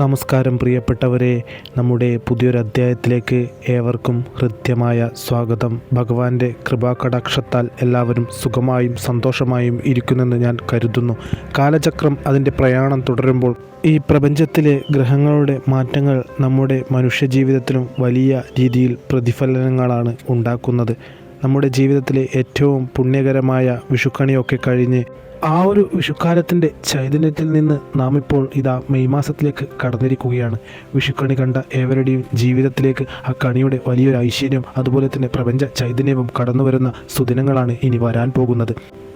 നമസ്കാരം പ്രിയപ്പെട്ടവരെ, നമ്മുടെ പുതിയൊരു അധ്യായത്തിലേക്ക് ഏവർക്കും ഹൃദ്യമായ സ്വാഗതം. ഭഗവാന്റെ കൃപാകടാക്ഷത്താൽ എല്ലാവരും സുഖമായും സന്തോഷമായും ഇരിക്കുന്നെന്ന് ഞാൻ കരുതുന്നു. കാലചക്രം അതിൻ്റെ പ്രയാണം തുടരുമ്പോൾ ഈ പ്രപഞ്ചത്തിലെ ഗ്രഹങ്ങളുടെ മാറ്റങ്ങൾ നമ്മുടെ മനുഷ്യജീവിതത്തിലും വലിയ രീതിയിൽ പ്രതിഫലനങ്ങളാണ് ഉണ്ടാക്കുന്നത്. നമ്മുടെ ജീവിതത്തിലെ ഏറ്റവും പുണ്യകരമായ വിഷുക്കണിയൊക്കെ കഴിഞ്ഞ് ആ ഒരു വിഷുക്കാലത്തിൻ്റെ ചൈതന്യത്തിൽ നിന്ന് നാം ഇപ്പോൾ ഇതാ മെയ് മാസത്തിലേക്ക് കടന്നിരിക്കുകയാണ്. വിഷുക്കണി കണ്ട ഏവരുടെയും ജീവിതത്തിലേക്ക് ആ കണിയുടെ വലിയൊരു ഐശ്വര്യം, അതുപോലെ തന്നെ പ്രപഞ്ച ചൈതന്യവും കടന്നു വരുന്ന സുദിനങ്ങളാണ് ഇനി വരാൻ പോകുന്നത്.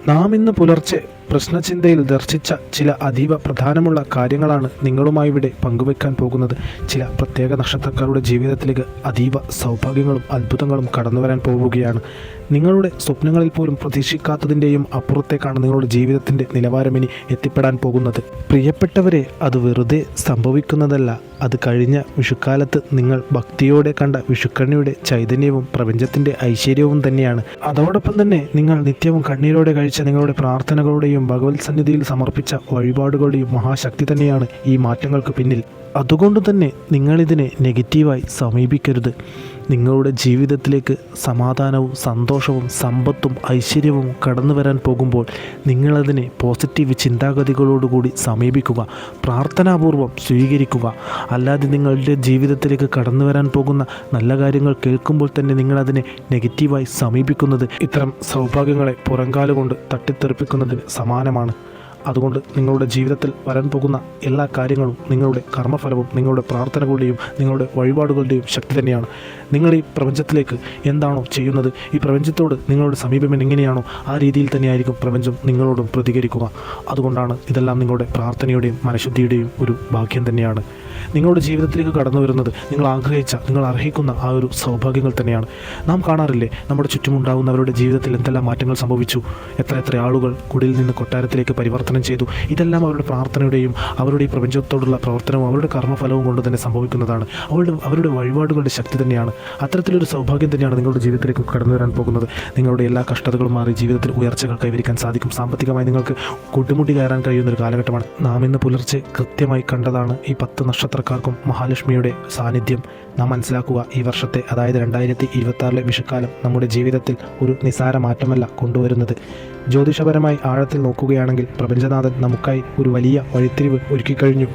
നാം ഇന്ന് പുലർച്ചെ പ്രശ്നചിന്തയിൽ ദർശിച്ച ചില അതീവ പ്രധാനമുള്ള കാര്യങ്ങളാണ് നിങ്ങളുമായി ഇവിടെ പങ്കുവെക്കാൻ പോകുന്നത്. ചില പ്രത്യേക നക്ഷത്രക്കാരുടെ ജീവിതത്തിലേക്ക് അതീവ സൗഭാഗ്യങ്ങളും അത്ഭുതങ്ങളും കടന്നു വരാൻ പോവുകയാണ്. നിങ്ങളുടെ സ്വപ്നങ്ങളിൽ പോലും പ്രതീക്ഷിക്കാത്തതിൻ്റെയും അപ്പുറത്തേക്കാണ് നിങ്ങളുടെ ജീവിതത്തിൻ്റെ നിലവാരം ഇനി എത്തിപ്പെടാൻ പോകുന്നത്. പ്രിയപ്പെട്ടവരെ, അത് വെറുതെ സംഭവിക്കുന്നതല്ല. അത് കഴിഞ്ഞ വിഷുക്കാലത്ത് നിങ്ങൾ ഭക്തിയോടെ കണ്ട വിഷുക്കണിയുടെ ചൈതന്യവും പ്രപഞ്ചത്തിൻ്റെ ഐശ്വര്യവും തന്നെയാണ്. അതോടൊപ്പം തന്നെ നിങ്ങൾ നിത്യവും കണ്ണീരോടെ കഴിച്ച നിങ്ങളുടെ പ്രാർത്ഥനകളുടെയും ഭഗവത് സന്നിധിയിൽ സമർപ്പിച്ച വഴിപാടുകളുടെയും മഹാശക്തി തന്നെയാണ് ഈ മാറ്റങ്ങൾക്ക് പിന്നിൽ. അതുകൊണ്ട് തന്നെ നിങ്ങളിതിനെ നെഗറ്റീവായി സമീപിക്കരുത്. നിങ്ങളുടെ ജീവിതത്തിലേക്ക് സമാധാനവും സന്തോഷവും സമ്പത്തും ഐശ്വര്യവും കടന്നു വരാൻ പോകുമ്പോൾ നിങ്ങളതിനെ പോസിറ്റീവ് ചിന്താഗതികളോടുകൂടി സമീപിക്കുക, പ്രാർത്ഥനാപൂർവം സ്വീകരിക്കുക. അല്ലാതെ നിങ്ങളുടെ ജീവിതത്തിലേക്ക് കടന്നു വരാൻ പോകുന്ന നല്ല കാര്യങ്ങൾ കേൾക്കുമ്പോൾ തന്നെ നിങ്ങളതിനെ നെഗറ്റീവായി സമീപിക്കുന്നത് ഇത്തരം സൗഭാഗ്യങ്ങളെ പുറംകാലുകൊണ്ട് തട്ടിത്തെറിപ്പിക്കുന്നതിന് സമാനമാണ്. അതുകൊണ്ട് നിങ്ങളുടെ ജീവിതത്തിൽ വരാൻ പോകുന്ന എല്ലാ കാര്യങ്ങളും നിങ്ങളുടെ കർമ്മഫലവും നിങ്ങളുടെ പ്രാർത്ഥനകളുടെയും നിങ്ങളുടെ വഴിപാടുകളുടെയും ശക്തി തന്നെയാണ്. നിങ്ങൾ ഈ പ്രപഞ്ചത്തിലേക്ക് എന്താണോ ചെയ്യുന്നത്, ഈ പ്രപഞ്ചത്തോട് നിങ്ങളുടെ സമീപനം എങ്ങനെയാണോ ആ രീതിയിൽ തന്നെയായിരിക്കും പ്രപഞ്ചം നിങ്ങളോടും പ്രതികരിക്കുക. അതുകൊണ്ടാണ് ഇതെല്ലാം നിങ്ങളുടെ പ്രാർത്ഥനയുടെയും മനഃശുദ്ധിയുടെയും ഒരു ഭാഗ്യം തന്നെയാണ്. നിങ്ങളുടെ ജീവിതത്തിലേക്ക് കടന്നു വരുന്നത് നിങ്ങൾ ആഗ്രഹിച്ച, നിങ്ങൾ അർഹിക്കുന്ന ആ ഒരു സൗഭാഗ്യങ്ങൾ തന്നെയാണ്. നാം കാണാറില്ലേ, നമ്മുടെ ചുറ്റുമുണ്ടാകുന്നവരുടെ ജീവിതത്തിൽ എന്തെല്ലാം മാറ്റങ്ങൾ സംഭവിച്ചു, എത്ര ആളുകൾ കുടിയിൽ നിന്ന് കൊട്ടാരത്തിലേക്ക് പരിവർത്തനം ചെയ്തു. ഇതെല്ലാം അവരുടെ പ്രാർത്ഥനയുടെയും അവരുടെ ഈ പ്രപഞ്ചത്തോടുള്ള പ്രവർത്തനവും അവരുടെ കർമ്മഫലവും കൊണ്ട് തന്നെ സംഭവിക്കുന്നതാണ്. അവരുടെ വഴിപാടുകളുടെ ശക്തി തന്നെയാണ്. അത്തരത്തിലൊരു സൗഭാഗ്യം തന്നെയാണ് നിങ്ങളുടെ ജീവിതത്തിലേക്ക് കടന്നു വരാൻ പോകുന്നത്. നിങ്ങളുടെ എല്ലാ കഷ്ടതകളും മാറി ജീവിതത്തിൽ ഉയർച്ചകൾ കൈവരിക്കാൻ സാധിക്കും. സാമ്പത്തികമായി നിങ്ങൾക്ക് കൂട്ടുമുട്ടി കയറാൻ കഴിയുന്നൊരു കാലഘട്ടമാണ്. നാം ഇന്ന് പുലർച്ചെ കൃത്യമായി കണ്ടതാണ് ഈ 10 നക്ഷത്രക്കാർക്കും മഹാലക്ഷ്മിയുടെ സാന്നിധ്യം. നാം മനസ്സിലാക്കുക, ഈ വർഷത്തെ അതായത് 2026 വിഷുക്കാലം നമ്മുടെ ജീവിതത്തിൽ ഒരു നിസാര മാറ്റമല്ല കൊണ്ടുവരുന്നത്. ജ്യോതിഷപരമായി ആഴത്തിൽ നോക്കുകയാണെങ്കിൽ പ്രപഞ്ചനാഥൻ നമുക്കായി ഒരു വലിയ വഴിത്തിരിവ് ഒരുക്കിക്കഴിഞ്ഞു.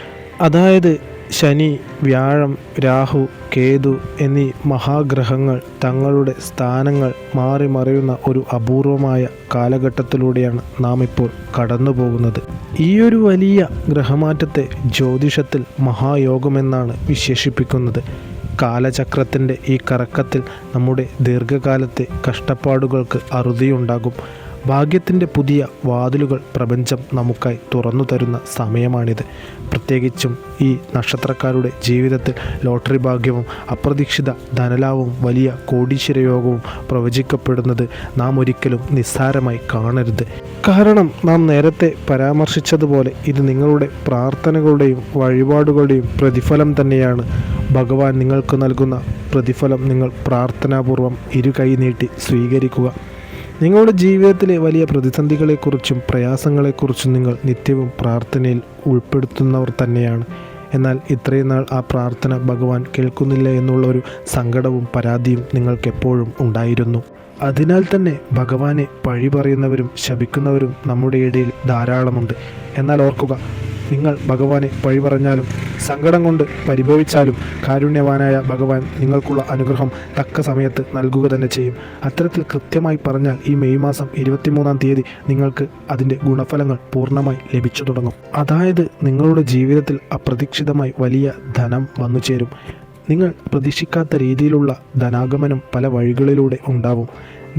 അതായത് ശനി, വ്യാഴം, രാഹു, കേതു എന്നീ മഹാഗ്രഹങ്ങൾ തങ്ങളുടെ സ്ഥാനങ്ങൾ മാറി മറിയുന്ന ഒരു അപൂർവമായ കാലഘട്ടത്തിലൂടെയാണ് നാം ഇപ്പോൾ കടന്നു പോകുന്നത്. ഈ ഒരു വലിയ ഗ്രഹമാറ്റത്തെ ജ്യോതിഷത്തിൽ മഹായോഗമെന്നാണ് വിശേഷിപ്പിക്കുന്നത്. കാലചക്രത്തിൻ്റെ ഈ കറക്കത്തിൽ നമ്മുടെ ദീർഘകാലത്തെ കഷ്ടപ്പാടുകൾക്ക് അറുതിയുണ്ടാകും. ഭാഗ്യത്തിൻ്റെ പുതിയ വാതിലുകൾ പ്രപഞ്ചം നമുക്കായി തുറന്നു തരുന്ന സമയമാണിത്. പ്രത്യേകിച്ചും ഈ നക്ഷത്രക്കാരുടെ ജീവിതത്തിൽ ലോട്ടറി ഭാഗ്യവും അപ്രതീക്ഷിത ധനലാഭവും വലിയ കോടീശ്വരയോഗവും പ്രവചിക്കപ്പെടുന്നത് നാം ഒരിക്കലും നിസ്സാരമായി കാണരുത്. കാരണം നാം നേരത്തെ പരാമർശിച്ചതുപോലെ ഇത് നിങ്ങളുടെ പ്രാർത്ഥനകളുടെയും വഴിപാടുകളുടെയും പ്രതിഫലം തന്നെയാണ്. ഭഗവാൻ നിങ്ങൾക്ക് നൽകുന്ന പ്രതിഫലം നിങ്ങൾ പ്രാർത്ഥനാപൂർവം ഇരുകൈ നീട്ടി സ്വീകരിക്കുക. നിങ്ങളുടെ ജീവിതത്തിലെ വലിയ പ്രതിസന്ധികളെക്കുറിച്ചും പ്രയാസങ്ങളെക്കുറിച്ചും നിങ്ങൾ നിത്യവും പ്രാർത്ഥനയിൽ ഉൾപ്പെടുത്തുന്നവർ തന്നെയാണ്. എന്നാൽ ഇത്രയും നാൾ ആ പ്രാർത്ഥന ഭഗവാൻ കേൾക്കുന്നില്ല എന്നുള്ള ഒരു സങ്കടവും പരാതിയും നിങ്ങൾക്കെപ്പോഴും ഉണ്ടായിരുന്നു. അതിനാൽ തന്നെ ഭഗവാനെ പഴി പറയുന്നവരും ശപിക്കുന്നവരും നമ്മുടെ ഇടയിൽ ധാരാളമുണ്ട്. എന്നാൽ ഓർക്കുക, നിങ്ങൾ ഭഗവാനെ പഴി പറഞ്ഞാലും സങ്കടം കൊണ്ട് പരിഭവിച്ചാലും കാരുണ്യവാനായ ഭഗവാൻ നിങ്ങൾക്കുള്ള അനുഗ്രഹം തക്ക സമയത്ത് നൽകുക തന്നെ ചെയ്യും. അത്തരത്തിൽ കൃത്യമായി പറഞ്ഞാൽ ഈ മെയ് മാസം 23-ാം തീയതി നിങ്ങൾക്ക് അതിൻ്റെ ഗുണഫലങ്ങൾ പൂർണ്ണമായി ലഭിച്ചു തുടങ്ങും. അതായത് നിങ്ങളുടെ ജീവിതത്തിൽ അപ്രതീക്ഷിതമായി വലിയ ധനം വന്നു ചേരും. നിങ്ങൾ പ്രതീക്ഷിക്കാത്ത രീതിയിലുള്ള ധനാഗമനം പല വഴികളിലൂടെ ഉണ്ടാവും.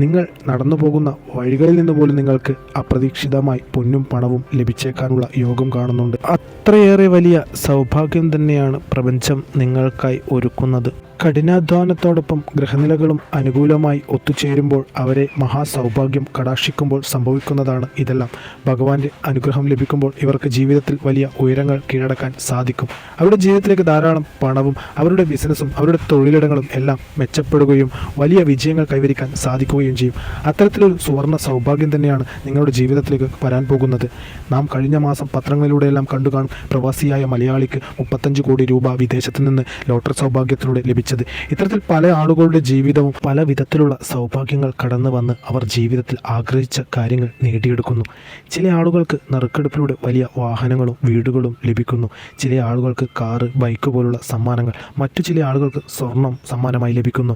നിങ്ങൾ നടന്നു പോകുന്ന വഴികളിൽ നിന്ന് പോലും നിങ്ങൾക്ക് അപ്രതീക്ഷിതമായി പൊന്നും പണവും ലഭിച്ചേക്കാനുള്ള യോഗം കാണുന്നുണ്ട്. അത്രയേറെ വലിയ സൗഭാഗ്യം തന്നെയാണ് പ്രപഞ്ചം നിങ്ങൾക്കായി ഒരുക്കുന്നത്. കഠിനാധ്വാനത്തോടൊപ്പം ഗ്രഹനിലകളും അനുകൂലമായി ഒത്തുചേരുമ്പോൾ അവരെ മഹാസൗഭാഗ്യം കടാക്ഷിക്കുമ്പോൾ സംഭവിക്കുന്നതാണ് ഇതെല്ലാം. ഭഗവാന്റെ അനുഗ്രഹം ലഭിക്കുമ്പോൾ ഇവർക്ക് ജീവിതത്തിൽ വലിയ ഉയരങ്ങൾ കീഴടക്കാൻ സാധിക്കും. അവരുടെ ജീവിതത്തിലേക്ക് ധാരാളം പണവും അവരുടെ ബിസിനസ്സും അവരുടെ തൊഴിലിടങ്ങളും എല്ലാം മെച്ചപ്പെടുകയും വലിയ വിജയങ്ങൾ കൈവരിക്കാൻ സാധിക്കുകയും ചെയ്യും. അത്തരത്തിലൊരു സുവർണ്ണ സൗഭാഗ്യം തന്നെയാണ് നിങ്ങളുടെ ജീവിതത്തിലേക്ക് വരാൻ പോകുന്നത്. നാം കഴിഞ്ഞ മാസം പത്രങ്ങളിലൂടെയെല്ലാം കണ്ടുകാണും, പ്രവാസിയായ മലയാളിക്ക് 35 കോടി രൂപ വിദേശത്ത് നിന്ന് ലോട്ടറി സൗഭാഗ്യത്തിലൂടെ ലഭിച്ചത്. ഇത്തരത്തിൽ പല ആളുകളുടെ ജീവിതവും പല വിധത്തിലുള്ള സൗഭാഗ്യങ്ങൾ കടന്നു വന്ന് അവർ ജീവിതത്തിൽ ആഗ്രഹിച്ച കാര്യങ്ങൾ നേടിയെടുക്കുന്നു. ചില ആളുകൾക്ക് നറുക്കെടുപ്പിലൂടെ വലിയ വാഹനങ്ങളും വീടുകളും ലഭിക്കുന്നു. ചില ആളുകൾക്ക് കാറ്, ബൈക്ക് പോലുള്ള സമ്മാനങ്ങൾ, മറ്റു ചില ആളുകൾക്ക് സ്വർണം സമ്മാനമായി ലഭിക്കുന്നു.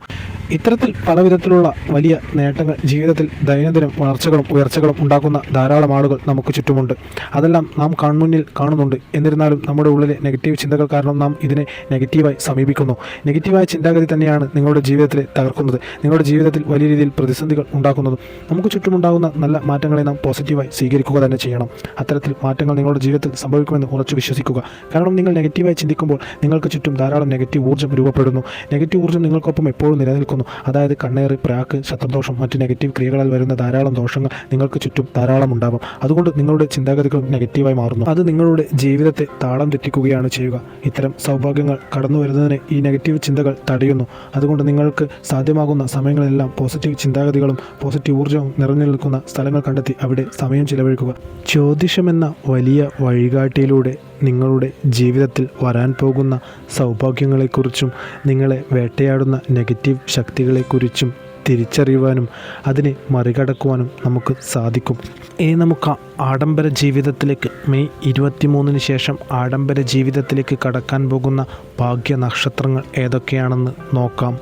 ഇത്തരത്തിൽ പല വിധത്തിലുള്ള വലിയ നേട്ടങ്ങൾ ജീവിതത്തിൽ ദൈനംദിനം വളർച്ചകളും ഉയർച്ചകളും ഉണ്ടാക്കുന്ന ധാരാളം ആളുകൾ നമുക്ക് ചുറ്റുമുണ്ട്. അതെല്ലാം നാം കൺമുന്നിൽ കാണുന്നുണ്ട്. എന്നിരുന്നാലും നമ്മുടെ ഉള്ളിലെ നെഗറ്റീവ് ചിന്തകൾ കാരണം നാം ഇതിനെ നെഗറ്റീവായി സമീപിക്കുന്നു. നെഗറ്റീവായ ചിന്താഗതി തന്നെയാണ് നിങ്ങളുടെ ജീവിതത്തിൽ തകർക്കുന്നത്, നിങ്ങളുടെ ജീവിതത്തിൽ വലിയ രീതിയിൽ പ്രതിസന്ധികൾ ഉണ്ടാക്കുന്നതും. നമുക്ക് ചുറ്റുമുണ്ടാകുന്ന നല്ല മാറ്റങ്ങളെ നാം പോസിറ്റീവായി സ്വീകരിക്കുക തന്നെ ചെയ്യണം. അത്തരത്തിൽ മാറ്റങ്ങൾ നിങ്ങളുടെ ജീവിതത്തിൽ സംഭവിക്കുമെന്ന് ഉറച്ചു വിശ്വസിക്കുക. കാരണം നിങ്ങൾ നെഗറ്റീവായി ചിന്തിക്കുമ്പോൾ നിങ്ങൾക്ക് ചുറ്റും ധാരാളം നെഗറ്റീവ് ഊർജ്ജം രൂപപ്പെടുന്നു. നെഗറ്റീവ് ഊർജ്ജം നിങ്ങൾക്കൊപ്പം എപ്പോഴും നിലനിൽക്കുന്നു. അതായത് കണ്ണേറ്, പ്രാക്ക്, ശത്രുദോഷം, മറ്റ് നെഗറ്റീവ് ക്രിയകളാൽ വരുന്ന ധാരാളം ദോഷങ്ങൾ നിങ്ങൾക്ക് ചുറ്റും ധാരാളം ഉണ്ടാകും. അതുകൊണ്ട് നിങ്ങളുടെ ചിന്താഗതികൾ നെഗറ്റീവായി മാറുന്നു. അത് നിങ്ങളുടെ ജീവിതത്തെ താളം തെറ്റിക്കുകയാണ് ചെയ്യുക. ഇത്തരം സൗഭാഗ്യങ്ങൾ കടന്നു വരുന്നതിന് ഈ നെഗറ്റീവ് ചിന്തകൾ തടയുന്നു. അതുകൊണ്ട് നിങ്ങൾക്ക് സാധ്യമാകുന്ന സമയങ്ങളെല്ലാം പോസിറ്റീവ് ചിന്താഗതികളും പോസിറ്റീവ് ഊർജ്ജവും നിറഞ്ഞു നിൽക്കുന്ന സ്ഥലങ്ങൾ കണ്ടെത്തി അവിടെ സമയം ചിലവഴിക്കുക. ജ്യോതിഷമെന്ന വലിയ വഴികാട്ടിയിലൂടെ നിങ്ങളുടെ ജീവിതത്തിൽ വരാൻ പോകുന്ന സൗഭാഗ്യങ്ങളെക്കുറിച്ചും നിങ്ങളെ വേട്ടയാടുന്ന നെഗറ്റീവ് ശക്തികളെക്കുറിച്ചും തിരിച്ചറിയുവാനും അതിനെ മറികടക്കുവാനും നമുക്ക് സാധിക്കും. ഇനി നമുക്ക് ആഡംബര ജീവിതത്തിലേക്ക്, മെയ് 23 ശേഷം ആഡംബര ജീവിതത്തിലേക്ക് കടക്കാൻ പോകുന്ന ഭാഗ്യ നക്ഷത്രങ്ങൾ ഏതൊക്കെയാണെന്ന് നോക്കാം.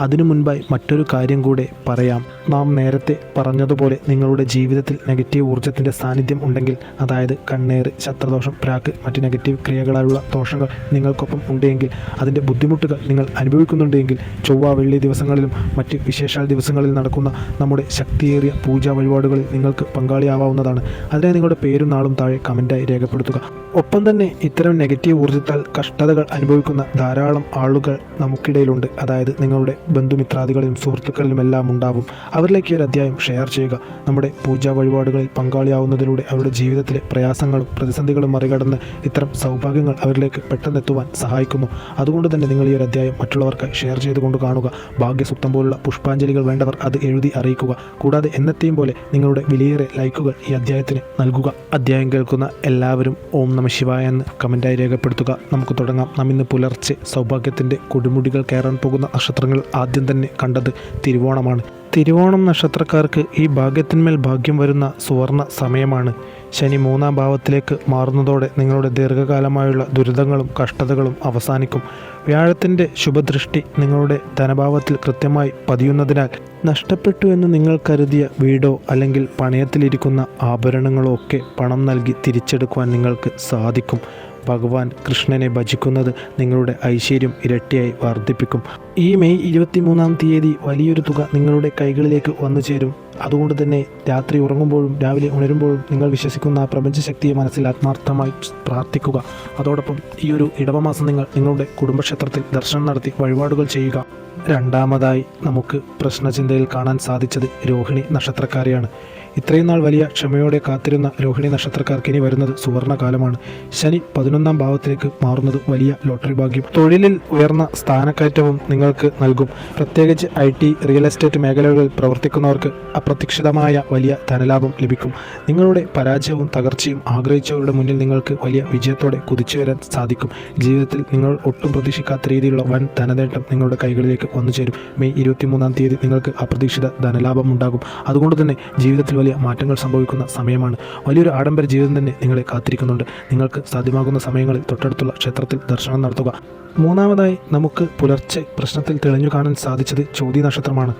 അതിനു മുൻപായി മറ്റൊരു കാര്യം കൂടെ പറയാം. നാം നേരത്തെ പറഞ്ഞതുപോലെ നിങ്ങളുടെ ജീവിതത്തിൽ നെഗറ്റീവ് ഊർജ്ജത്തിൻ്റെ സാന്നിധ്യം ഉണ്ടെങ്കിൽ, അതായത് കണ്ണേറ്, ശത്രുദോഷം, പ്രാക്ക്, മറ്റ് നെഗറ്റീവ് ക്രിയകളായുള്ള ദോഷങ്ങൾ നിങ്ങൾക്കൊപ്പം ഉണ്ടെങ്കിൽ, അതിൻ്റെ ബുദ്ധിമുട്ടുകൾ നിങ്ങൾ അനുഭവിക്കുന്നുണ്ടെങ്കിൽ, ചൊവ്വ, വെള്ളി ദിവസങ്ങളിലും മറ്റ് വിശേഷാൽ ദിവസങ്ങളിൽ നടക്കുന്ന നമ്മുടെ ശക്തിയേറിയ പൂജാ വഴിപാടുകളിൽ നിങ്ങൾക്ക് പങ്കാളിയാവാവുന്നതാണ്. അതിനായി നിങ്ങളുടെ പേരും നാളും താഴെ കമൻറ്റായി രേഖപ്പെടുത്തുക. ഒപ്പം തന്നെ ഇത്തരം നെഗറ്റീവ് ഊർജ്ജത്താൽ കഷ്ടതകൾ അനുഭവിക്കുന്ന ധാരാളം ആളുകൾ നമുക്കിടയിലുണ്ട്. അതായത് നിങ്ങളുടെ ബന്ധുമിത്രാദികളിലും സുഹൃത്തുക്കളിലുമെല്ലാം ഉണ്ടാവും. അവരിലേക്ക് ഒരു അധ്യായം ഷെയർ ചെയ്യുക. നമ്മുടെ പൂജാ വഴിപാടുകളിൽ പങ്കാളിയാവുന്നതിലൂടെ അവരുടെ ജീവിതത്തിലെ പ്രയാസങ്ങളും പ്രതിസന്ധികളും മറികടന്ന് ഇത്തരം സൗഭാഗ്യങ്ങൾ അവരിലേക്ക് പെട്ടെന്നെത്തുവാൻ സഹായിക്കുന്നു. അതുകൊണ്ട് തന്നെ നിങ്ങൾ ഈ ഒരു അധ്യായം മറ്റുള്ളവർക്കായി ഷെയർ ചെയ്തുകൊണ്ട് കാണുക. ഭാഗ്യസൂക്തം പോലുള്ള പുഷ്പാഞ്ജലികൾ വേണ്ടവർ അത് എഴുതി അറിയിക്കുക. കൂടാതെ എന്നത്തെയും പോലെ നിങ്ങളുടെ വിലയേറെ ലൈക്കുകൾ ഈ അധ്യായത്തിന് നൽകുക. അധ്യായം കേൾക്കുന്ന എല്ലാവരും ഓം നമഃ ശിവായ എന്ന് കമൻറ്റായി രേഖപ്പെടുത്തുക. നമുക്ക് തുടങ്ങാം. നാം ഇന്ന് പുലർച്ചെ സൗഭാഗ്യത്തിൻ്റെ കൊടുമുടികൾ കയറാൻ പോകുന്ന നക്ഷത്രങ്ങൾ ആദ്യം തന്നെ കണ്ടത് തിരുവോണമാണ്. തിരുവോണം നക്ഷത്രക്കാർക്ക് ഈ ഭാഗ്യത്തിന്മേൽ ഭാഗ്യം വരുന്ന സുവർണ സമയമാണ്. ശനി 3-ാം ഭാവത്തിലേക്ക് മാറുന്നതോടെ നിങ്ങളുടെ ദീർഘകാലമായുള്ള ദുരിതങ്ങളും കഷ്ടതകളും അവസാനിക്കും. വ്യാഴത്തിൻ്റെ ശുഭദൃഷ്ടി നിങ്ങളുടെ ധനഭാവത്തിൽ കൃത്യമായി പതിയുന്നതിനാൽ നഷ്ടപ്പെട്ടു എന്ന് നിങ്ങൾ കരുതിയ വീടോ അല്ലെങ്കിൽ പണയത്തിലിരിക്കുന്ന ആഭരണങ്ങളോ ഒക്കെ പണം നൽകി തിരിച്ചെടുക്കുവാൻ നിങ്ങൾക്ക് സാധിക്കും. ഭഗവാൻ കൃഷ്ണനെ ഭജിക്കുന്നത് നിങ്ങളുടെ ഐശ്വര്യം ഇരട്ടിയായി വർദ്ധിപ്പിക്കും. ഈ മെയ് 23-ാം തീയതി വലിയൊരു തുക നിങ്ങളുടെ കൈകളിലേക്ക് വന്നു ചേരും. അതുകൊണ്ട് തന്നെ രാത്രി ഉറങ്ങുമ്പോഴും രാവിലെ ഉണരുമ്പോഴും നിങ്ങൾ വിശ്വസിക്കുന്ന ആ പ്രപഞ്ചശക്തിയെ മനസ്സിൽ ആത്മാർത്ഥമായി പ്രാർത്ഥിക്കുക. അതോടൊപ്പം ഈ ഒരു ഇടവമാസം നിങ്ങൾ നിങ്ങളുടെ കുടുംബക്ഷേത്രത്തിൽ ദർശനം നടത്തി വഴിപാടുകൾ ചെയ്യുക. രണ്ടാമതായി നമുക്ക് പ്രശ്നചിന്തയിൽ കാണാൻ സാധിച്ചത് രോഹിണി നക്ഷത്രക്കാരെയാണ്. ഇത്രയും നാൾ വലിയ ക്ഷമയോടെ കാത്തിരുന്ന രോഹിണി നക്ഷത്രക്കാർക്ക് ഇനി വരുന്നത് സുവർണകാലമാണ്. ശനി 11-ാം ഭാവത്തിലേക്ക് മാറുന്നത് വലിയ ലോട്ടറി ഭാഗ്യം, തൊഴിലിൽ ഉയർന്ന സ്ഥാനക്കയറ്റവും നിങ്ങൾക്ക് നൽകും. പ്രത്യേകിച്ച് IT, റിയൽ എസ്റ്റേറ്റ് മേഖലകളിൽ പ്രവർത്തിക്കുന്നവർക്ക് അപ്രതീക്ഷിതമായ വലിയ ധനലാഭം ലഭിക്കും. നിങ്ങളുടെ പരാജയവും തകർച്ചയും ആഗ്രഹിച്ചവരുടെ മുന്നിൽ നിങ്ങൾക്ക് വലിയ വിജയത്തോടെ കുതിച്ചു വരാൻ സാധിക്കും. ജീവിതത്തിൽ നിങ്ങൾ ഒട്ടും പ്രതീക്ഷിക്കാത്ത രീതിയിലുള്ള വൻ ധനനേട്ടം നിങ്ങളുടെ കൈകളിലേക്ക് വന്നു ചേരും. മെയ് 23-ാം തീയതി നിങ്ങൾക്ക് അപ്രതീക്ഷിത ധനലാഭം ഉണ്ടാകും. അതുകൊണ്ട് തന്നെ ജീവിതത്തിൽ വലിയ മാറ്റങ്ങൾ സംഭവിക്കുന്ന സമയമാണ്. വലിയൊരു ആഡംബര ജീവിതം തന്നെ നിങ്ങളെ കാത്തിരിക്കുന്നുണ്ട്. നിങ്ങൾക്ക് സാധ്യമാകുന്ന സമയങ്ങളിൽ തൊട്ടടുത്തുള്ള ക്ഷേത്രത്തിൽ ദർശനം നടത്തുക. മൂന്നാമതായി നമുക്ക് പുലർച്ചെ പ്രശ്നത്തിൽ തെളിഞ്ഞു കാണാൻ സാധിച്ചത് ചോതി നക്ഷത്രമാണ്.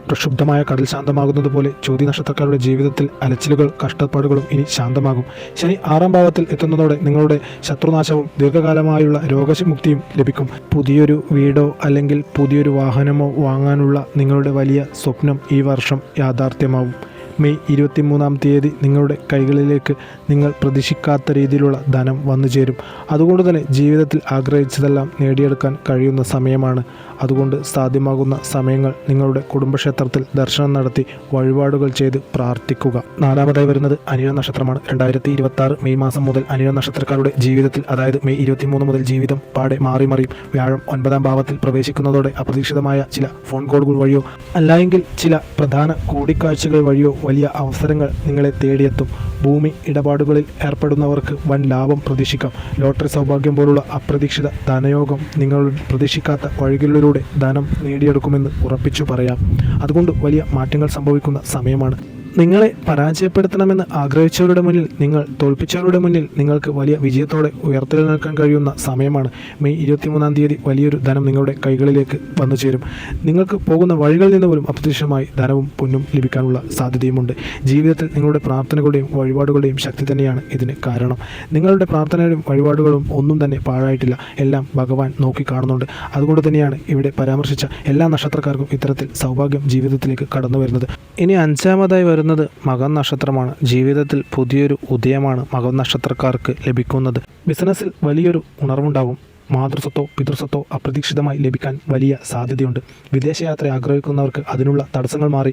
പ്രക്ഷുബ്ധമായ കടൽ ശാന്തമാകുന്നത് പോലെ ചോതി നക്ഷത്രക്കാരുടെ ജീവിതത്തിൽ അലച്ചിലുകൾ കഷ്ടപ്പാടുകളും ഇനി ശാന്തമാകും. ശനി 6-ാം ഭാവത്തിൽ എത്തുന്നതോടെ നിങ്ങളുടെ ശത്രുനാശവും ദീർഘകാലമായുള്ള രോഗമുക്തിയും ലഭിക്കും. പുതിയൊരു വീടോ അല്ലെങ്കിൽ പുതിയൊരു വാഹനമോ വാങ്ങാനുള്ള നിങ്ങളുടെ വലിയ സ്വപ്നം ഈ വർഷം യാഥാർത്ഥ്യമാവും. മെയ് 23-ാം തീയതി നിങ്ങളുടെ കൈകളിലേക്ക് നിങ്ങൾ പ്രതീക്ഷിക്കാത്ത രീതിയിലുള്ള ധനം വന്നു ചേരും. അതുകൊണ്ട് തന്നെ ജീവിതത്തിൽ ആഗ്രഹിച്ചതെല്ലാം നേടിയെടുക്കാൻ കഴിയുന്ന സമയമാണ്. അതുകൊണ്ട് സാധ്യമാകുന്ന സമയങ്ങൾ നിങ്ങളുടെ കുടുംബക്ഷേത്രത്തിൽ ദർശനം നടത്തി വഴിപാടുകൾ ചെയ്ത് പ്രാർത്ഥിക്കുക. 4-മതായി വരുന്നത് അനിഴ നക്ഷത്രമാണ്. 2026 മെയ് മാസം മുതൽ അനിഴ നക്ഷത്രക്കാരുടെ ജീവിതത്തിൽ, അതായത് മെയ് 23 മുതൽ ജീവിതം പാടെ മാറി മറിയും. വ്യാഴം 9-ാം ഭാവത്തിൽ പ്രവേശിക്കുന്നതോടെ അപ്രതീക്ഷിതമായ ചില ഫോൺ കോളുകൾ വഴിയോ അല്ലെങ്കിൽ ചില പ്രധാന കൂടിക്കാഴ്ചകൾ വഴിയോ വലിയ അവസരങ്ങൾ നിങ്ങളെ തേടിയെത്തും. ഭൂമി ഇടപാടുകളിൽ ഏർപ്പെടുന്നവർക്ക് വൻ ലാഭം പ്രതീക്ഷിക്കാം. ലോട്ടറി സൗഭാഗ്യം പോലുള്ള അപ്രതീക്ഷിത ധനയോഗം നിങ്ങളുടെ പ്രതീക്ഷിക്കാത്ത വഴികളിലൂടെ ധനം നേടിയെടുക്കുമെന്ന് ഉറപ്പിച്ചു പറയാം. അതുകൊണ്ട് വലിയ മാറ്റങ്ങൾ സംഭവിക്കുന്ന സമയമാണ്. നിങ്ങളെ പരാജയപ്പെടുത്തണമെന്ന് ആഗ്രഹിച്ചവരുടെ മുന്നിൽ, നിങ്ങൾ തോൽപ്പിച്ചവരുടെ മുന്നിൽ നിങ്ങൾക്ക് വലിയ വിജയത്തോടെ ഉയർത്തെഴുന്നേൽക്കാൻ കഴിയുന്ന സമയമാണ്. മെയ് 23-ാം തീയതി വലിയൊരു ധനം നിങ്ങളുടെ കൈകളിലേക്ക് വന്നു ചേരും. നിങ്ങൾക്ക് പോകുന്ന വഴികളിൽ നിന്ന് പോലും അപ്രതീക്ഷിതമായി ധനവും പൊന്നും ലഭിക്കാനുള്ള സാധ്യതയുമുണ്ട്. ജീവിതത്തിൽ നിങ്ങളുടെ പ്രാർത്ഥനകളുടെയും വഴിപാടുകളുടെയും ശക്തി തന്നെയാണ് ഇതിന് കാരണം. നിങ്ങളുടെ പ്രാർത്ഥനയും വഴിപാടുകളും ഒന്നും തന്നെ പാഴായിട്ടില്ല. എല്ലാം ഭഗവാൻ നോക്കി കാണുന്നുണ്ട്. അതുകൊണ്ട് തന്നെയാണ് ഇവിടെ പരാമർശിച്ച എല്ലാ നക്ഷത്രക്കാർക്കും ഇത്തരത്തിൽ സൗഭാഗ്യം ജീവിതത്തിലേക്ക് കടന്നു വരുന്നത്. ഇനി 5-മതായി വരുന്നത് മകം നക്ഷത്രമാണ്. ജീവിതത്തിൽ പുതിയൊരു ഉദയമാണ് മകം നക്ഷത്രക്കാർക്ക് ലഭിക്കുന്നത്. ബിസിനസ്സിൽ വലിയൊരു ഉണർവുണ്ടാകും. മാതൃസ്വത്തോ പിതൃസ്വത്തോ അപ്രതീക്ഷിതമായി ലഭിക്കാൻ വലിയ സാധ്യതയുണ്ട്. വിദേശയാത്ര ആഗ്രഹിക്കുന്നവർക്ക് അതിനുള്ള തടസ്സങ്ങൾ മാറി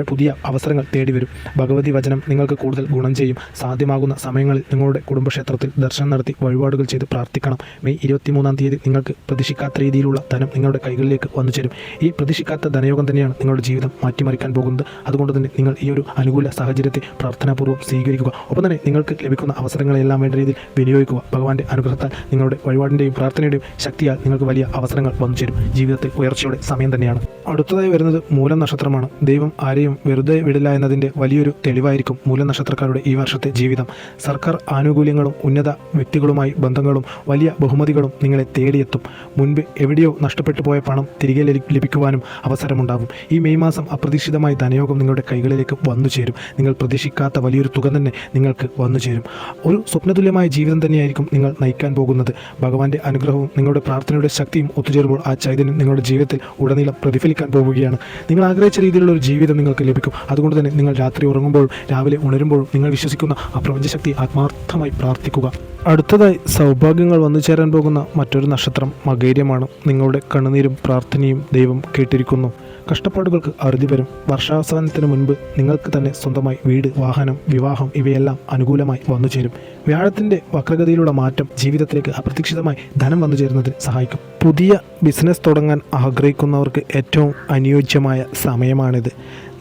പുതിയ അവസരങ്ങൾ തേടിവരും. ഭഗവതി വചനം നിങ്ങൾക്ക് കൂടുതൽ ഗുണം ചെയ്യും. സാധ്യമാകുന്ന സമയങ്ങളിൽ നിങ്ങളുടെ കുടുംബക്ഷേത്രത്തിൽ ദർശനം നടത്തി വഴിപാടുകൾ ചെയ്ത് പ്രാർത്ഥിക്കണം. മെയ് 23-ാം തീയതി നിങ്ങൾക്ക് പ്രതീക്ഷിക്കാത്ത രീതിയിലുള്ള ധനം നിങ്ങളുടെ കൈകളിലേക്ക് വന്നു ചേരും. ഈ പ്രതീക്ഷിക്കാത്ത ധനയോഗം തന്നെയാണ് നിങ്ങളുടെ ജീവിതം മാറ്റിമറിക്കാൻ പോകുന്നത്. അതുകൊണ്ട് തന്നെ നിങ്ങൾ ഈ ഒരു അനുകൂല സാഹചര്യത്തെ പ്രാർത്ഥനാപൂർവ്വം സ്വീകരിക്കുക. ഒപ്പം തന്നെ നിങ്ങൾക്ക് ലഭിക്കുന്ന അവസരങ്ങളെല്ലാം വേണ്ട രീതിയിൽ വിനിയോഗിക്കുക. ഭഗവാന്റെ അനുഗ്രഹത്താൽ നിങ്ങളുടെ വഴിപാടിൻ്റെയും പ്രാർത്ഥനയുടെയും ശക്തിയാൽ നിങ്ങൾക്ക് വലിയ അവസരങ്ങൾ വന്നു ചേരും. ജീവിതത്തിൽ ഉയർച്ചയുടെ സമയം തന്നെയാണ്. അടുത്തതായി വരുന്നത് മൂലം നക്ഷത്രമാണ്. ദൈവം ആരെയും വെറുതെ വിടില്ല എന്നതിൻ്റെ വലിയൊരു തെളിവായിരിക്കും മൂലം നക്ഷത്രക്കാരുടെ ഈ വർഷത്തെ ജീവിതം. സർക്കാർ ആനുകൂല്യങ്ങളും ഉന്നത വ്യക്തികളുമായി ബന്ധങ്ങളും വലിയ ബഹുമതികളും നിങ്ങളെ തേടിയെത്തും. മുൻപ് എവിടെയോ നഷ്ടപ്പെട്ടു പോയ പണം തിരികെ ലഭിക്കുവാനും അവസരമുണ്ടാകും. ഈ മെയ് മാസം അപ്രതീക്ഷിതമായി ധനയോഗം നിങ്ങളുടെ കൈകളിലേക്ക് വന്നു ചേരും. നിങ്ങൾ പ്രതീക്ഷിക്കാത്ത വലിയൊരു തുക തന്നെ നിങ്ങൾക്ക് വന്നു ചേരും. ഒരു സ്വപ്നതുല്യമായ ജീവിതം തന്നെയായിരിക്കും നിങ്ങൾ നയിക്കാൻ പോകുന്നത്. ഭഗവാന്റെ അനുഗ്രഹവും നിങ്ങളുടെ പ്രാർത്ഥനയുടെ ശക്തിയും ഒത്തുചേരുമ്പോൾ ആ ചൈതന്യം നിങ്ങളുടെ ജീവിതത്തിൽ ഉടനീളം പ്രതിഫലിക്കാൻ പോവുകയാണ്. നിങ്ങൾ ആഗ്രഹിച്ച രീതിയിലുള്ള ഒരു ജീവിതം നിങ്ങൾക്ക് ലഭിക്കും. അതുകൊണ്ട് തന്നെ നിങ്ങൾ രാത്രി ഉറങ്ങുമ്പോഴും രാവിലെ ഉണരുമ്പോഴും നിങ്ങൾ വിശ്വസിക്കുന്ന ആ പ്രപഞ്ചശക്തി ആത്മാർത്ഥമായി പ്രാർത്ഥിക്കുക. അടുത്തതായി സൗഭാഗ്യങ്ങൾ വന്നു ചേരാൻ പോകുന്ന മറ്റൊരു നക്ഷത്രം മകേര്യമാണ്. നിങ്ങളുടെ കണ്ണുനീരും പ്രാർത്ഥനയും ദൈവം കേട്ടിരിക്കുന്നു. കഷ്ടപ്പാടുകൾക്ക് അറുതി വരും. വർഷാവസാനത്തിന് മുൻപ് നിങ്ങൾക്ക് തന്നെ സ്വന്തമായി വീട്, വാഹനം, വിവാഹം ഇവയെല്ലാം അനുകൂലമായി വന്നു ചേരും. വ്യാഴത്തിൻ്റെ വക്രഗതിയിലുള്ള മാറ്റം ജീവിതത്തിലേക്ക് അപ്രതീക്ഷിതമായി ധനം വന്നു ചേരുന്നതിന് സഹായിക്കും. പുതിയ ബിസിനസ് തുടങ്ങാൻ ആഗ്രഹിക്കുന്നവർക്ക് ഏറ്റവും അനുയോജ്യമായ സമയമാണിത്.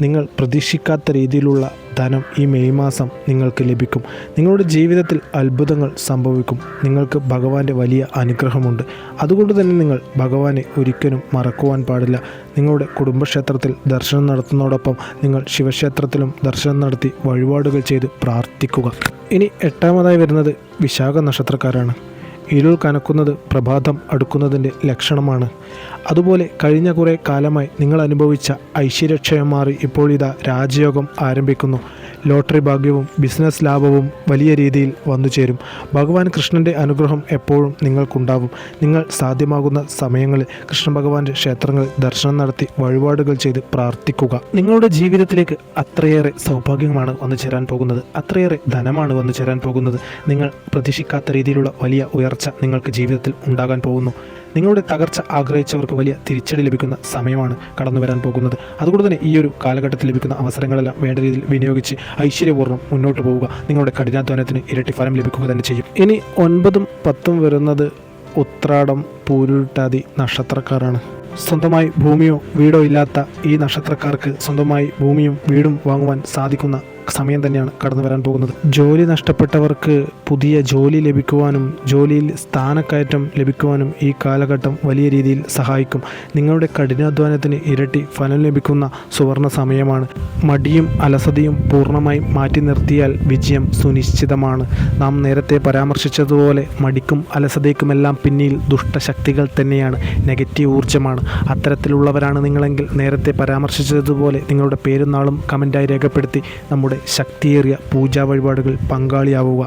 നിങ്ങൾ പ്രതീക്ഷിക്കാത്ത രീതിയിലുള്ള ധനം ഈ മെയ് മാസം നിങ്ങൾക്ക് ലഭിക്കും. നിങ്ങളുടെ ജീവിതത്തിൽ അത്ഭുതങ്ങൾ സംഭവിക്കും. നിങ്ങൾക്ക് ഭഗവാന്റെ വലിയ അനുഗ്രഹമുണ്ട്. അതുകൊണ്ട് തന്നെ നിങ്ങൾ ഭഗവാനെ ഒരിക്കലും മറക്കുവാൻ പാടില്ല. നിങ്ങളുടെ കുടുംബക്ഷേത്രത്തിൽ ദർശനം നടത്തുന്നതോടൊപ്പം നിങ്ങൾ ശിവക്ഷേത്രത്തിലും ദർശനം നടത്തി വഴിപാടുകൾ ചെയ്ത് പ്രാർത്ഥിക്കുക. ഇനി 8-മതായി വരുന്നത് വിശാഖ നക്ഷത്രക്കാരാണ്. ഇരുൾ കനക്കുന്നത് പ്രഭാതം അടുക്കുന്നതിൻ്റെ ലക്ഷണമാണ്. അതുപോലെ കഴിഞ്ഞ കുറേ കാലമായി നിങ്ങൾ അനുഭവിച്ച ഐശ്വര്യക്ഷയം മാറി ഇപ്പോൾ ഇതാ രാജയോഗം ആരംഭിക്കുന്നു. ലോട്ടറി ഭാഗ്യവും ബിസിനസ് ലാഭവും വലിയ രീതിയിൽ വന്നു ചേരും. ഭഗവാൻ കൃഷ്ണൻ്റെ അനുഗ്രഹം എപ്പോഴും നിങ്ങൾക്കുണ്ടാവും. നിങ്ങൾ സാധ്യമാകുന്ന സമയങ്ങളിൽ കൃഷ്ണ ഭഗവാന്റെ ക്ഷേത്രങ്ങളിൽ ദർശനം നടത്തി വഴിപാടുകൾ ചെയ്ത് പ്രാർത്ഥിക്കുക. നിങ്ങളുടെ ജീവിതത്തിലേക്ക് അത്രയേറെ സൗഭാഗ്യമാണ് വന്നു ചേരാൻ പോകുന്നത്. അത്രയേറെ ധനമാണ് വന്നു ചേരാൻ പോകുന്നത്. നിങ്ങൾ പ്രതീക്ഷിക്കാത്ത രീതിയിലുള്ള വലിയ ഉയർച്ച നിങ്ങൾക്ക് ജീവിതത്തിൽ ഉണ്ടാകാൻ പോകുന്നു. നിങ്ങളുടെ തകർച്ച ആഗ്രഹിച്ചവർക്ക് വലിയ തിരിച്ചടി ലഭിക്കുന്ന സമയമാണ് കടന്നു വരാൻ പോകുന്നത്. അതുകൊണ്ട് തന്നെ ഈ ഒരു കാലഘട്ടത്തിൽ ലഭിക്കുന്ന അവസരങ്ങളെല്ലാം വേണ്ട രീതിയിൽ വിനിയോഗിച്ച് ഐശ്വര്യപൂർവ്വം മുന്നോട്ട് പോവുക. നിങ്ങളുടെ കഠിനാധ്വാനത്തിന് ഇരട്ടി ഫലം ലഭിക്കുക തന്നെ ചെയ്യും. ഇനി 9ഉം 10ഉം വരുന്നത് ഉത്രാടം, പൂരുരുട്ടാതി നക്ഷത്രക്കാരാണ്. സ്വന്തമായി ഭൂമിയോ വീടോ ഇല്ലാത്ത ഈ നക്ഷത്രക്കാർക്ക് സ്വന്തമായി ഭൂമിയും വീടും വാങ്ങുവാൻ സാധിക്കുന്ന സമയം തന്നെയാണ് കടന്നു വരാൻ പോകുന്നത്. ജോലി നഷ്ടപ്പെട്ടവർക്ക് പുതിയ ജോലി ലഭിക്കുവാനും ജോലിയിൽ സ്ഥാനക്കയറ്റം ലഭിക്കുവാനും ഈ കാലഘട്ടം വലിയ രീതിയിൽ സഹായിക്കും. നിങ്ങളുടെ കഠിനാധ്വാനത്തിന് ഇരട്ടി ഫലം ലഭിക്കുന്ന സുവർണ സമയമാണ്. മടിയും അലസതയും പൂർണ്ണമായും മാറ്റി നിർത്തിയാൽ വിജയം സുനിശ്ചിതമാണ്. നാം നേരത്തെ പരാമർശിച്ചതുപോലെ മടിക്കും അലസതയ്ക്കുമെല്ലാം പിന്നിൽ ദുഷ്ടശക്തികൾ തന്നെയാണ്, നെഗറ്റീവ് ഊർജ്ജമാണ്. അത്തരത്തിലുള്ളവരാണ് നിങ്ങളെങ്കിൽ നേരത്തെ പരാമർശിച്ചതുപോലെ നിങ്ങളുടെ പേരും നാളും കമൻറ്റായി രേഖപ്പെടുത്തി നമ്മുടെ ശക്തിയേറിയ പൂജാ വഴിപാടുകൾ പങ്കാളിയാവുക.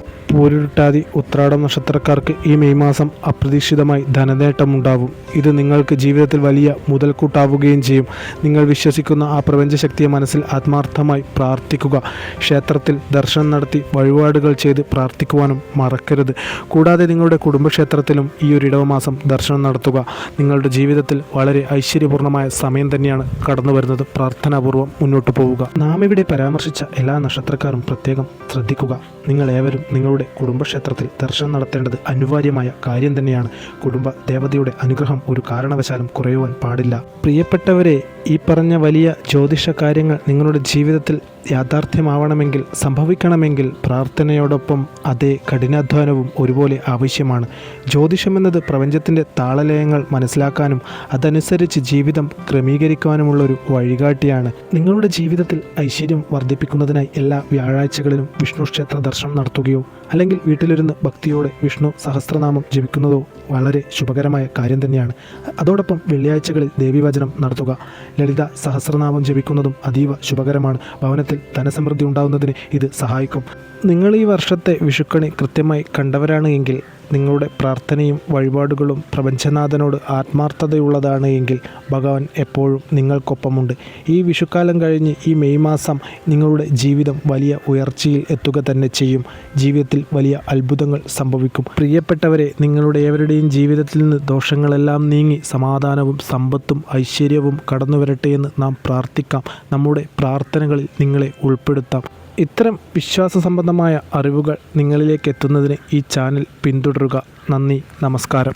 പൂരുരുട്ടാതി ഉത്രാടം നക്ഷത്രക്കാർക്ക് ഈ മെയ് മാസം അപ്രതീക്ഷിതമായി ധനനേട്ടമുണ്ടാവും. ഇത് നിങ്ങൾക്ക് ജീവിതത്തിൽ വലിയ മുതൽക്കൂട്ടാവുകയും ചെയ്യും. നിങ്ങൾ വിശ്വസിക്കുന്ന ആ പ്രപഞ്ചശക്തിയെ മനസ്സിൽ ആത്മാർത്ഥമായി പ്രാർത്ഥിക്കുക. ക്ഷേത്രത്തിൽ ദർശനം നടത്തി വഴിപാടുകൾ ചെയ്ത് പ്രാർത്ഥിക്കുവാനും മറക്കരുത്. കൂടാതെ നിങ്ങളുടെ കുടുംബക്ഷേത്രത്തിലും ഈ ഒരു ഇടവമാസം ദർശനം നടത്തുക. നിങ്ങളുടെ ജീവിതത്തിൽ വളരെ ഐശ്വര്യപൂർണ്ണമായ സമയം തന്നെയാണ് കടന്നു വരുന്നത്. പ്രാർത്ഥനാപൂർവ്വം മുന്നോട്ട് പോവുക. നാം ഇവിടെ പരാമർശിച്ച എല്ലാ നക്ഷത്രക്കാരും പ്രത്യേകം ശ്രദ്ധിക്കുക. നിങ്ങളേവരും നിങ്ങളുടെ കുടുംബക്ഷേത്രത്തിൽ ദർശനം നടത്തേണ്ടത് അനിവാര്യമായ കാര്യം തന്നെയാണ്. കുടുംബ ദേവതയുടെ അനുഗ്രഹം ഒരു കാരണവശാലും കുറയുവാൻ പാടില്ല. പ്രിയപ്പെട്ടവരെ, ഈ പറഞ്ഞ വലിയ ജ്യോതിഷ കാര്യങ്ങൾ നിങ്ങളുടെ ജീവിതത്തിൽ യാഥാർത്ഥ്യമാവണമെങ്കിൽ, സംഭവിക്കണമെങ്കിൽ പ്രാർത്ഥനയോടൊപ്പം അതേ കഠിനാധ്വാനവും ഒരുപോലെ ആവശ്യമാണ്. ജ്യോതിഷമെന്നത് പ്രപഞ്ചത്തിൻ്റെ താളലയങ്ങൾ മനസ്സിലാക്കാനും അതനുസരിച്ച് ജീവിതം ക്രമീകരിക്കുവാനുമുള്ളൊരു വഴികാട്ടിയാണ്. നിങ്ങളുടെ ജീവിതത്തിൽ ഐശ്വര്യം വർദ്ധിപ്പിക്കുന്നതിനായി എല്ലാ വ്യാഴാഴ്ചകളിലും വിഷ്ണു ക്ഷേത്ര ദർശനം നടത്തുകയോ അല്ലെങ്കിൽ വീട്ടിലിരുന്ന് ഭക്തിയോടെ വിഷ്ണു സഹസ്രനാമം ജപിക്കുന്നതോ വളരെ ശുഭകരമായ കാര്യം തന്നെയാണ്. അതോടൊപ്പം വെള്ളിയാഴ്ചകളിൽ ദേവീവചനം നടത്തുക, ലളിത സഹസ്രനാമം ജപിക്കുന്നതും അതീവ ശുഭകരമാണ്. ഭവനത്തിൽ ധനസമൃദ്ധി ഉണ്ടാകുന്നതിന് ഇത് സഹായിക്കും. നിങ്ങൾ ഈ വർഷത്തെ വിഷുക്കണി കൃത്യമായി കണ്ടവരാണ് എങ്കിൽ, നിങ്ങളുടെ പ്രാർത്ഥനയും വഴിപാടുകളും പ്രപഞ്ചനാഥനോട് ആത്മാർത്ഥതയുള്ളതാണ് എങ്കിൽ ഭഗവാൻ എപ്പോഴും നിങ്ങൾക്കൊപ്പമുണ്ട്. ഈ വിഷുക്കാലം കഴിഞ്ഞ് ഈ മെയ് മാസം നിങ്ങളുടെ ജീവിതം വലിയ ഉയർച്ചയിൽ എത്തുക തന്നെ ചെയ്യും. ജീവിതത്തിൽ വലിയ അത്ഭുതങ്ങൾ സംഭവിക്കും. പ്രിയപ്പെട്ടവരെ, നിങ്ങളുടെ ഏവരുടെയും ജീവിതത്തിൽ നിന്ന് ദോഷങ്ങളെല്ലാം നീങ്ങി സമാധാനവും സമ്പത്തും ഐശ്വര്യവും കടന്നു വരട്ടെ എന്ന് നാം പ്രാർത്ഥിക്കാം. നമ്മുടെ പ്രാർത്ഥനകളിൽ നിങ്ങളെ ഉൾപ്പെടുത്താം. ഇത്തരം വിശ്വാസ സംബന്ധമായ അറിവുകൾ നിങ്ങളിലേക്ക് എത്തുന്നതിന് ഈ ചാനൽ പിന്തുടരുക. നന്ദി, നമസ്കാരം.